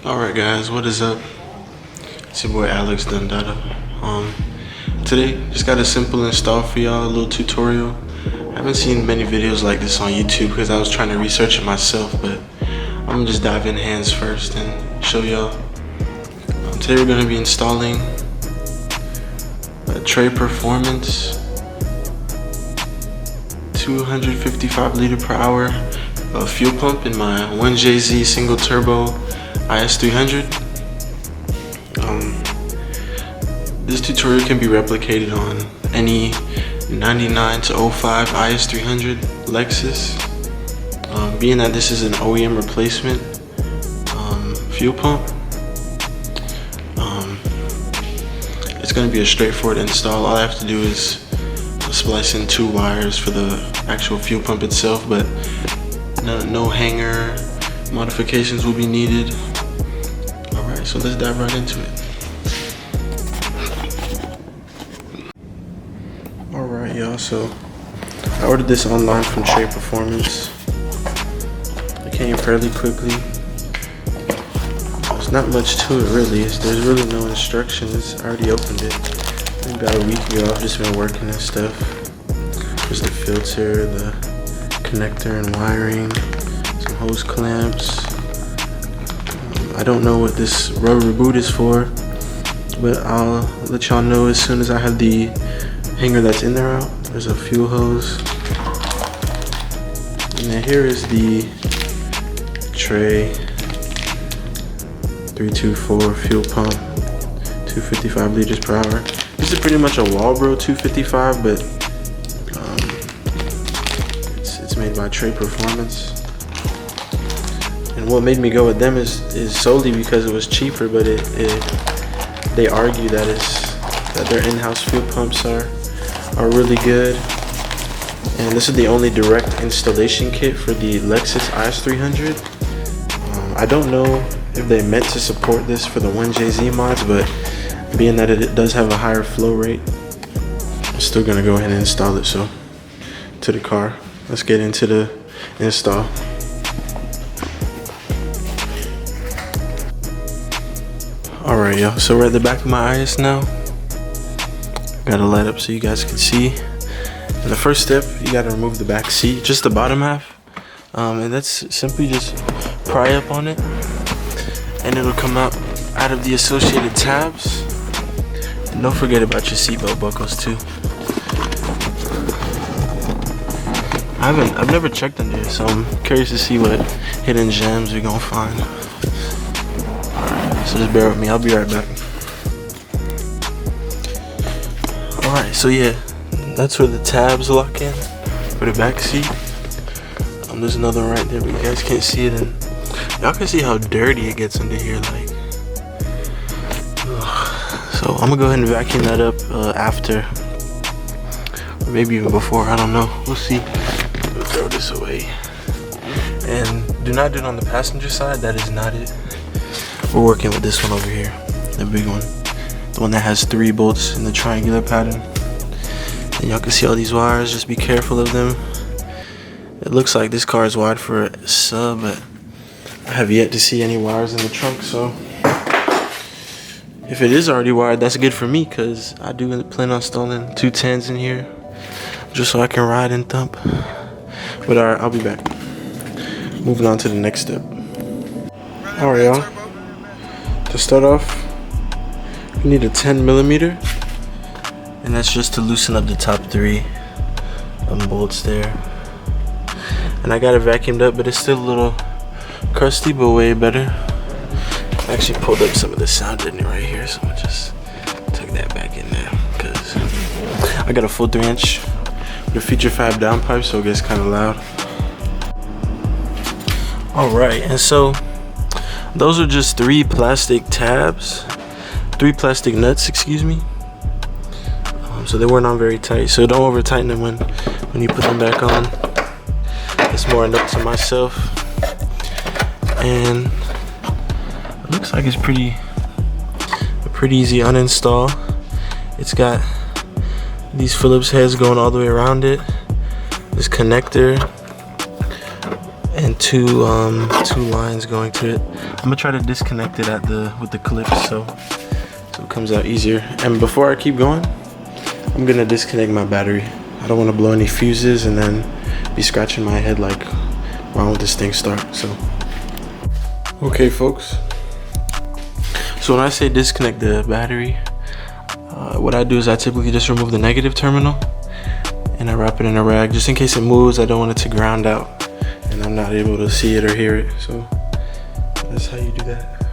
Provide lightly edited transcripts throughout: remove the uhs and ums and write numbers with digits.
Alright guys, what is up? It's your boy Alex Dundada. Today, just got a simple install for y'all, a little tutorial. I haven't seen many videos like this on YouTube because I was trying to research it myself, but I'm gonna just dive in hands first and show y'all. Today we're gonna be installing a TRE Performance 255 liter per hour fuel pump in my 1JZ single turbo IS300. This tutorial can be replicated on any 99 to 05 IS300 Lexus. Being that this is an OEM replacement fuel pump, it's going to be a straightforward install. All I have to do is splice in 2 wires for the actual fuel pump itself, but no hanger modifications will be needed. Alright, so let's dive right into it. Alright y'all, so I ordered this online from TRE Performance. It came fairly quickly. There's not much to it really. There's really no instructions. I already opened it about a week ago. I've just been working and stuff. There's the filter, the connector and wiring, some hose clamps. I don't know what this rubber boot is for, but I'll let y'all know as soon as I have the hanger that's in there out. There's a fuel hose. And then here is the TRE 324 fuel pump, 255 liters per hour. This is pretty much a WALBRO 255, but it's made by TRE Performance. And what made me go with them is solely because it was cheaper, but they argue that their in-house fuel pumps are really good. And this is the only direct installation kit for the Lexus IS300. I don't know if they meant to support this for the 1JZ mods, but being that it does have a higher flow rate, I'm still gonna go ahead and install it. So to the car, let's get into the install. Alright y'all, so we're at the back of my IS now. Gotta light up so you guys can see. And the first step, you gotta remove the back seat, just the bottom half. And that's simply just pry up on it, and it'll come out of the associated tabs. And don't forget about your seatbelt buckles too. I've never checked under here, so I'm curious to see what hidden gems we're gonna find. Alright, so just bear with me, I'll be right back. Alright, so yeah, that's where the tabs lock in for the back seat. There's another one right there, but you guys can't see it, and y'all can see how dirty it gets under here, like. So I'm gonna go ahead and vacuum that up after, or maybe even before, I don't know, we'll see. We'll throw this away. And do not do it on the passenger side, that is not it. We're working with this one over here, the big one. The one that has 3 bolts in the triangular pattern. And y'all can see all these wires, just be careful of them. It looks like this car is wide for a sub, but I have yet to see any wires in the trunk, so if it is already wired, that's good for me, because I do plan on installing 2 10s in here just so I can ride and thump. But alright, I'll be back. Moving on to the next step. Alright y'all, to start off, you need a 10mm, and that's just to loosen up the top 3 bolts there. And I got it vacuumed up, but it's still a little crusty, but way better. I actually pulled up some of the sound in it right here, so I just took that back in there, because I got a full 3-inch with a feature fab downpipe, so it gets kind of loud. Alright, and so those are just 3 plastic tabs, 3 plastic nuts, excuse me. So they weren't on very tight, so don't over tighten them when you put them back on. It's more a note to myself. And it looks like it's a pretty easy uninstall. It's got these Phillips heads going all the way around it, this connector, and two lines going to it. I'm gonna try to disconnect it with the clips so it comes out easier. And before I keep going, I'm gonna disconnect my battery. I don't want to blow any fuses and then be scratching my head like, why won't this thing start? So okay folks, so when I say disconnect the battery, what I do is I typically just remove the negative terminal and I wrap it in a rag just in case it moves. I don't want it to ground out and I'm not able to see it or hear it. So that's how you do that.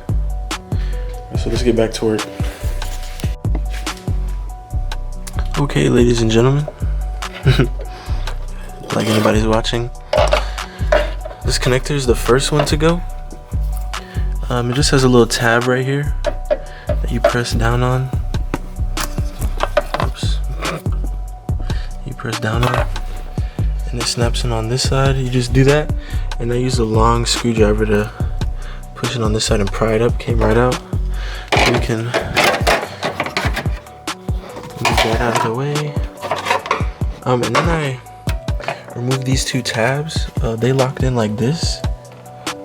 So let's get back to work. Okay, ladies and gentlemen, like anybody's watching, this connector is the first one to go. It just has a little tab right here that you press down on. Oops. You press down on, and it snaps in on this side. You just do that, and I use a long screwdriver to push it on this side and pry it up. Came right out. You can move that out of the way. And then I remove these two tabs. They locked in like this.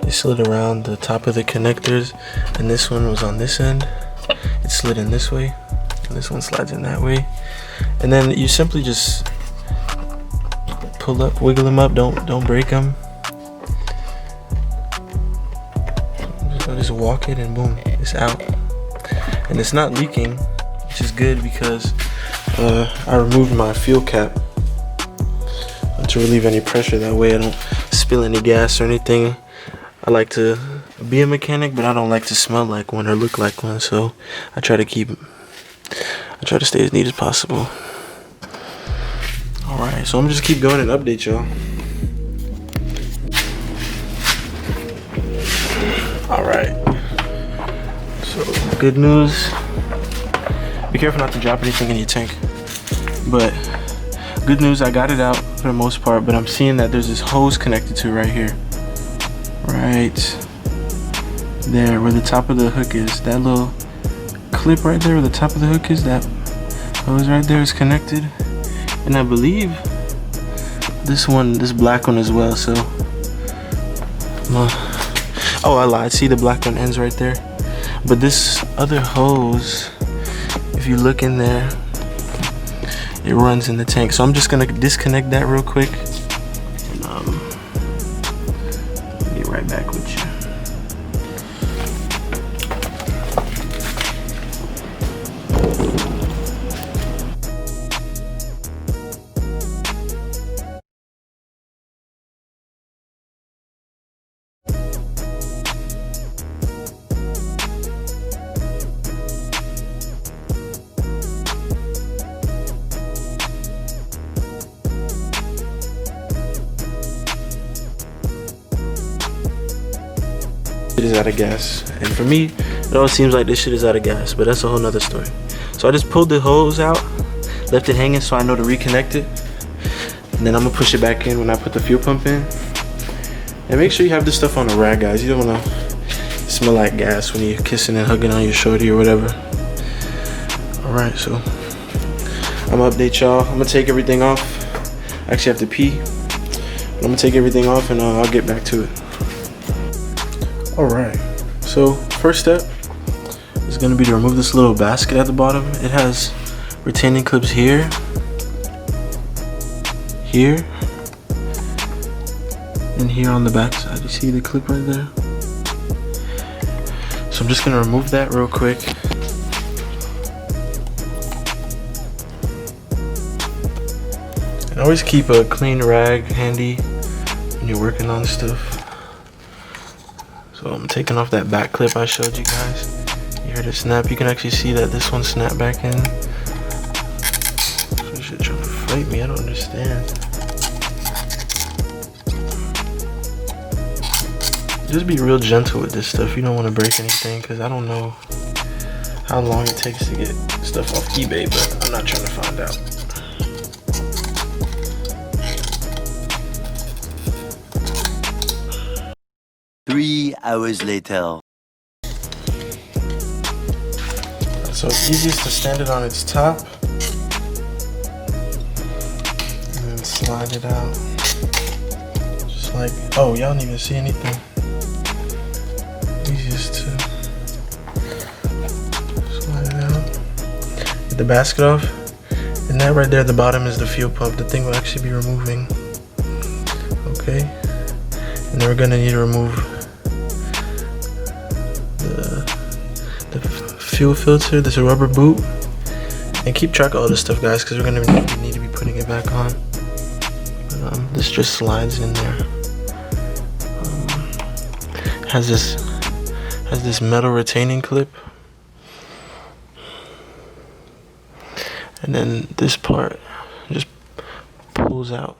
They slid around the top of the connectors, and this one was on this end. It slid in this way, and this one slides in that way. And then you simply just pull up, wiggle them up. Don't break them. Just walk it, and boom, it's out. And it's not leaking, which is good because I removed my fuel cap to relieve any pressure. That way I don't spill any gas or anything. I like to be a mechanic, but I don't like to smell like one or look like one, so I try to stay as neat as possible. Alright, so I'm just keep going and update y'all. Alright, so good news. Be careful not to drop anything in your tank. But good news, I got it out for the most part, but I'm seeing that there's this hose connected to right here. Right there where the top of the hook is. That little clip right there where the top of the hook is, that hose right there is connected. And I believe this black one as well. So oh, I lied. See, the black one ends right there. But this other hose, if you look in there, it runs in the tank. So I'm just gonna disconnect that real quick. Right back with you. It is out of gas, and for me it always seems like this shit is out of gas, but that's a whole nother story. So I just pulled the hose out, left it hanging so I know to reconnect it, and then I'm gonna push it back in when I put the fuel pump in. And make sure you have this stuff on a rag, guys. You don't want to smell like gas when you're kissing and hugging on your shorty or whatever. Alright, so I'm gonna update y'all. I'm gonna take everything off. I actually have to pee, but I'm gonna take everything off and I'll get back to it. Alright, so first step is going to be to remove this little basket at the bottom. It has retaining clips here, here, and here on the back side. You see the clip right there? So I'm just going to remove that real quick. And always keep a clean rag handy when you're working on stuff. So I'm taking off that back clip I showed you guys. You heard it snap. You can actually see that this one snapped back in. So you should try to fight me. I don't understand. Just be real gentle with this stuff. You don't want to break anything, because I don't know how long it takes to get stuff off eBay, but I'm not trying to find out. 3 hours later. So it's easiest to stand it on its top and then slide it out. Just like, oh, y'all don't even see anything. Easiest to slide it out. Get the basket off. And that right there at the bottom is the fuel pump. The thing will actually be removing. Okay. And then we're gonna need to remove the fuel filter. There's a rubber boot. And keep track of all this stuff, guys, because we're gonna need to be putting it back on. But, this just slides in there. Has this metal retaining clip. And then this part just pulls out.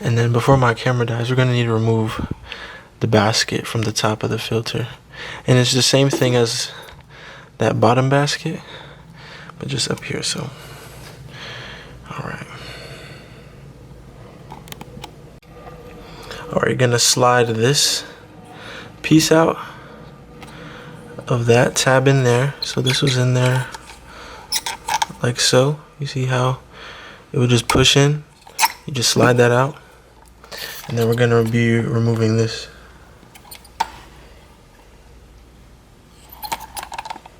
And then before my camera dies, we're gonna need to remove the basket from the top of the filter. And it's the same thing as that bottom basket, but just up here, so. Alright, you're gonna slide this piece out of that tab in there. So this was in there like so. You see how it would just push in? You just slide that out. And then we're gonna be removing this.